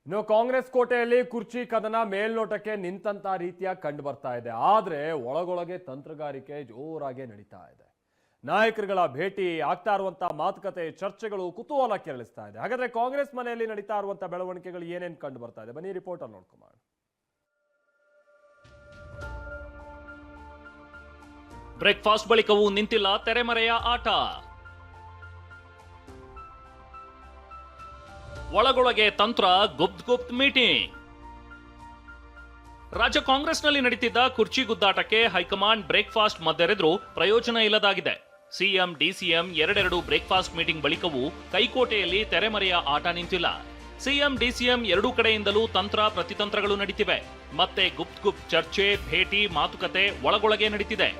ಇನ್ನು ಕಾಂಗ್ರೆಸ್ ಕೋಟೆಯಲ್ಲಿ ಕುರ್ಚಿ ಕದನ ಮೇಲ್ನೋಟಕ್ಕೆ ನಿಂತ ರೀತಿಯ ಕಂಡು ಬರ್ತಾ ಇದೆ. ಆದ್ರೆ ಒಳಗೊಳಗೆ ತಂತ್ರಗಾರಿಕೆ ಜೋರಾಗಿ ನಡೀತಾ ಇದೆ. ನಾಯಕರುಗಳ ಭೇಟಿ, ಆಗ್ತಾ ಇರುವಂತಹ ಮಾತುಕತೆ, ಚರ್ಚೆಗಳು ಕುತೂಹಲ ಕೆರಳಿಸ್ತಾ ಇದೆ. ಹಾಗಾದ್ರೆ ಕಾಂಗ್ರೆಸ್ ಮನೆಯಲ್ಲಿ ನಡೀತಾ ಇರುವಂತಹ ಬೆಳವಣಿಗೆಗಳು ಏನೇನು ಕಂಡು ಬರ್ತಾ ಇದೆ, ಬನ್ನಿ ರಿಪೋರ್ಟ್ ಅಲ್ಲಿ ನೋಡ್ಕೊಂಬ. ಬ್ರೇಕ್ಫಾಸ್ಟ್ ಬಳಿಕವೂ ನಿಂತಿಲ್ಲ ತೆರೆಮರೆಯ ಆಟ. ಒಳಗೊಳಗೆ ತಂತ್ರ, ಗುಪ್ತ್ ಮೀಟಿಂಗ್. ರಾಜ್ಯ ಕಾಂಗ್ರೆಸ್ನಲ್ಲಿ ನಡೀತಿದ್ದ ಕುರ್ಚಿ ಗುದ್ದಾಟಕ್ಕೆ ಹೈಕಮಾಂಡ್ ಬ್ರೇಕ್ಫಾಸ್ಟ್ ಮದ್ದೆರೆದ್ರೂ ಪ್ರಯೋಜನ ಇಲ್ಲದಾಗಿದೆ. ಸಿಎಂ ಡಿಸಿಎಂ ಎರಡೆರಡು ಬ್ರೇಕ್ಫಾಸ್ಟ್ ಮೀಟಿಂಗ್ ಬಳಿಕವೂ ಕೈಕೋಟೆಯಲ್ಲಿ ತೆರೆಮರೆಯ ಆಟ ನಿಂತಿಲ್ಲ. ಸಿಎಂ ಡಿಸಿಎಂ ಎರಡೂ ಕಡೆಯಿಂದಲೂ ತಂತ್ರ ಪ್ರತಿತಂತ್ರಗಳು ನಡೀತಿವೆ. ಮತ್ತೆ ಗುಪ್ತ್ ಚರ್ಚೆ, ಭೇಟಿ, ಮಾತುಕತೆ ಒಳಗೊಳಗೆ ನಡೀತಿದೆ.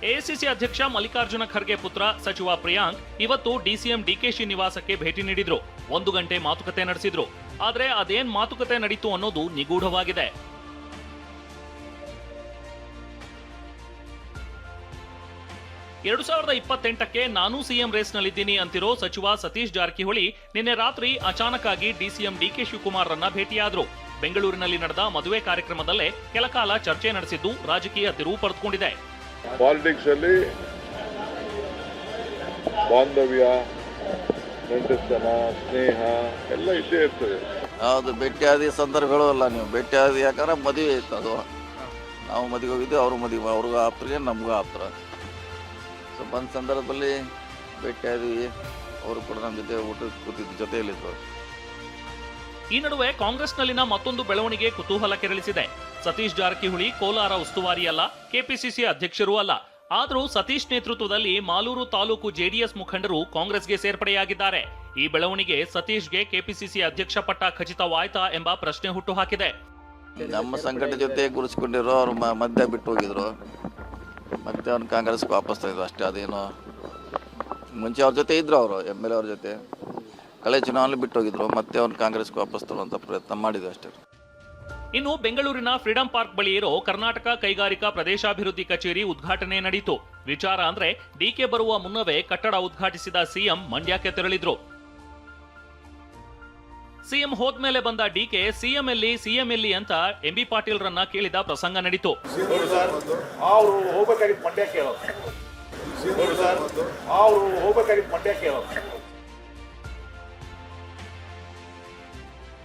ಎಐಸಿಸಿ ಅಧ್ಯಕ್ಷ ಮಲ್ಲಿಕಾರ್ಜುನ ಖರ್ಗೆ ಪುತ್ರ ಸಚಿವ ಪ್ರಿಯಾಂಕ್ ಇವತ್ತು ಡಿಸಿಎಂ ಡಿಕೆಶಿ ನಿವಾಸಕ್ಕೆ ಭೇಟಿ ನೀಡಿದ್ರು. 1 ಗಂಟೆ ಮಾತುಕತೆ ನಡೆಸಿದ್ರು. ಆದ್ರೆ ಅದೇನ್ ಮಾತುಕತೆ ನಡೀತು ಅನ್ನೋದು ನಿಗೂಢವಾಗಿದೆ. ಕ್ಕೆ ನಾನೂ ಸಿಎಂ ರೇಸ್ನಲ್ಲಿದ್ದೀನಿ ಅಂತಿರೋ ಸಚಿವ ಸತೀಶ್ ಜಾರಕಿಹೊಳಿ ನಿನ್ನೆ ರಾತ್ರಿ ಅಚಾನಕ್ ಆಗಿ ಡಿಸಿಎಂ ಡಿಕೆ ಶಿವಕುಮಾರ್ ರನ್ನ ಭೇಟಿಯಾದ್ರು. ಬೆಂಗಳೂರಿನಲ್ಲಿ ನಡೆದ ಮದುವೆ ಕಾರ್ಯಕ್ರಮದಲ್ಲೇ ಕೆಲಕಾಲ ಚರ್ಚೆ ನಡೆಸಿದ್ದು ರಾಜಕೀಯ ತಿರುವು ಪಡೆದುಕೊಂಡಿದೆ. ಪಾಲಿಟಿಕ್ಸ್ ಅಲ್ಲಿ ಬಾಂಧವ್ಯ, ನೆಂಟಸ್ತನ, ಸ್ನೇಹ ಎಲ್ಲ ಇದ್ದೇ ಇರ್ತದೆ. ಹೌದು, ಭೇಟಿಯಾದ ಸಂದರ್ಭಗಳು ಅಲ್ಲ. ನೀವು ಭೇಟಿಯಾದ ಯಾಕಂದ್ರೆ ಮದುವೆ ಇತ್ತು. ಅದು ನಾವು ಮದುವೆ ಹೋಗಿದ್ವಿ, ಅವ್ರ ಮದುವೆ, ಅವ್ರಿಗೂ ಆಪ್ತರಿಗೆ ನಮಗೂ ಆಪ್ತರ. ಸೊ ಬಂದ ಸಂದರ್ಭದಲ್ಲಿ ಭೇಟಿಯಾದ್ವಿ. ಅವರು ಕೂಡ ನಮ್ಮ ಜೊತೆ ಊಟ ಕೂತಿದ್ದ ಜೊತೆಯಲ್ಲಿದ್ದರು. ಈ ನಡುವೆ ಕಾಂಗ್ರೆಸ್ನಲ್ಲಿನ ಮತ್ತೊಂದು ಬೆಳವಣಿಗೆ ಕುತೂಹಲ ಕೆರಳಿಸಿದೆ. ಸತೀಶ್ ಜಾರಕಿಹೊಳಿ ಕೋಲಾರ ಉಸ್ತುವಾರಿ ಅಲ್ಲ, ಕೆಪಿಸಿಸಿ ಅಧ್ಯಕ್ಷರೂ ಅಲ್ಲ. ಆದರೂ ಸತೀಶ್ ನೇತೃತ್ವದಲ್ಲಿ ಮಾಲೂರು ತಾಲೂಕು ಜೆಡಿಎಸ್ ಮುಖಂಡರು ಕಾಂಗ್ರೆಸ್ಗೆ ಸೇರ್ಪಡೆಯಾಗಿದ್ದಾರೆ. ಈ ಬೆಳವಣಿಗೆ ಸತೀಶ್ಗೆ ಕೆಪಿಸಿಸಿ ಅಧ್ಯಕ್ಷ ಪಟ್ಟ ಖಚಿತವಾಯ್ತಾ ಎಂಬ ಪ್ರಶ್ನೆ ಹುಟ್ಟುಹಾಕಿದೆ. ನಮ್ಮ ಸಂಘಟನೆ ಜೊತೆ ಗುರುಸ್ಕೊಂಡಿರೋ ಅವ್ರು ಮಧ್ಯ ಬಿಟ್ಟು ಹೋಗಿದ್ರು. ಮತ್ತೆ ಅವ್ನು ಕಾಂಗ್ರೆಸ್ಗೆ ವಾಪಸ್ ತಂದಿದ್ರು ಅಷ್ಟೇ. ಅದೇನು ಮುಂಚೆ ಅವ್ರ ಜೊತೆ ಇದ್ರು, ಅವರು MLA ಅವ್ರ ಜೊತೆ ಕಳೆ ಚುನಾವಣೆ ಬಿಟ್ಟು ಹೋಗಿದ್ರು. ಮತ್ತೆ ಅವ್ನು ಕಾಂಗ್ರೆಸ್ಗೆ ವಾಪಸ್ ತರುವಂತ ಪ್ರಯತ್ನ ಮಾಡಿದ್ವಿ ಅಷ್ಟೇ. ಇನ್ನು ಬೆಂಗಳೂರಿನ ಫ್ರೀಡಂ ಪಾರ್ಕ್ ಬಳಿ ಇರೋ ಕರ್ನಾಟಕ ಕೈಗಾರಿಕಾ ಪ್ರದೇಶಾಭಿವೃದ್ಧಿ ಕಚೇರಿ ಉದ್ಘಾಟನೆ ನಡೆಯಿತು. ವಿಚಾರ ಅಂದ್ರೆ ಡಿಕೆ ಬರುವ ಮುನ್ನವೇ ಕಟ್ಟಡ ಉದ್ಘಾಟಿಸಿದ ಸಿಎಂ ಮಂಡ್ಯಕ್ಕೆ ತೆರಳಿದ್ರು. ಸಿಎಂ ಹೋದ್ಮೇಲೆ ಬಂದ ಡಿಕೆ ಸಿಎಂ ಎಲ್ಲಿ ಅಂತ ಎಂಬಿ ಪಾಟೀಲ್ ರನ್ನ ಕೇಳಿದ ಪ್ರಸಂಗ ನಡೀತು.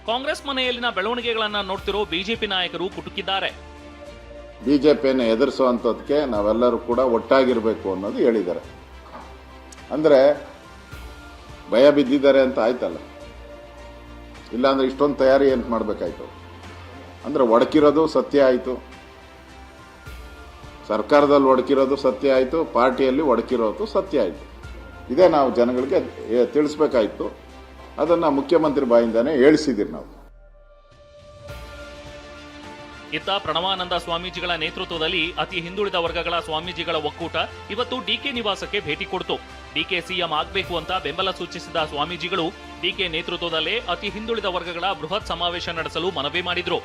ಕಾಂಗ್ರೆಸ್ ಮನೆಯಲ್ಲಿನ ಬೆಳವಣಿಗೆಗಳನ್ನ ನೋಡ್ತಿರೋ ಬಿಜೆಪಿ ನಾಯಕರು ಕುಟುಕಿದ್ದಾರೆ. ಬಿಜೆಪಿಯನ್ನು ಎದುರಿಸುವಂಥದ್ದಕ್ಕೆ ನಾವೆಲ್ಲರೂ ಕೂಡ ಒಟ್ಟಾಗಿರ್ಬೇಕು ಅನ್ನೋದು ಹೇಳಿದ್ದಾರೆ. ಅಂದ್ರೆ ಭಯ ಬಿದ್ದಿದ್ದಾರೆ ಅಂತ ಆಯ್ತಲ್ಲ. ಇಲ್ಲಾಂದ್ರೆ ಇಷ್ಟೊಂದು ತಯಾರಿ ಏನು ಮಾಡಬೇಕಾಯ್ತು? ಅಂದ್ರೆ ಒಡಕಿರೋದು ಸತ್ಯ ಆಯಿತು, ಸರ್ಕಾರದಲ್ಲಿ ಒಡಕಿರೋದು ಸತ್ಯ ಆಯಿತು, ಪಾರ್ಟಿಯಲ್ಲಿ ಒಡಕಿರೋದು ಸತ್ಯ ಆಯಿತು. ಇದೇ ನಾವು ಜನಗಳಿಗೆ ತಿಳಿಸ್ಬೇಕಾಯ್ತು. ಅದನ್ನ ಮುಖ್ಯಮಂತ್ರಿ ಬಾಯಿಂದಾನೆ ಹೇಳಿಸಿದಿರಿ ನಾವು. ಇತ್ತ ಪ್ರಣವಾನಂದ ಸ್ವಾಮೀಜಿಗಳ ನೇತೃತ್ವದಲ್ಲಿ ಅತಿ ಹಿಂದುಳಿದ ವರ್ಗಗಳ ಸ್ವಾಮೀಜಿಗಳ ಒಕ್ಕೂಟ ಇವತ್ತು ಡಿಕೆ ನಿವಾಸಕ್ಕೆ ಭೇಟಿ ಕೊಡ್ತು. ಡಿಕೆ ಸಿಎಂ ಆಗ್ಬೇಕು ಅಂತ ಬೆಂಬಲ ಸೂಚಿಸಿದ ಸ್ವಾಮೀಜಿಗಳು ಡಿಕೆ ನೇತೃತ್ವದಲ್ಲೇ ಅತಿ ಹಿಂದುಳಿದ ವರ್ಗಗಳ ಬೃಹತ್ ಸಮಾವೇಶ ನಡೆಸಲು ಮನವಿ ಮಾಡಿದ್ರು.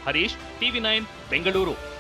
ಹರೀಶ್, TV9 ಬೆಂಗಳೂರು.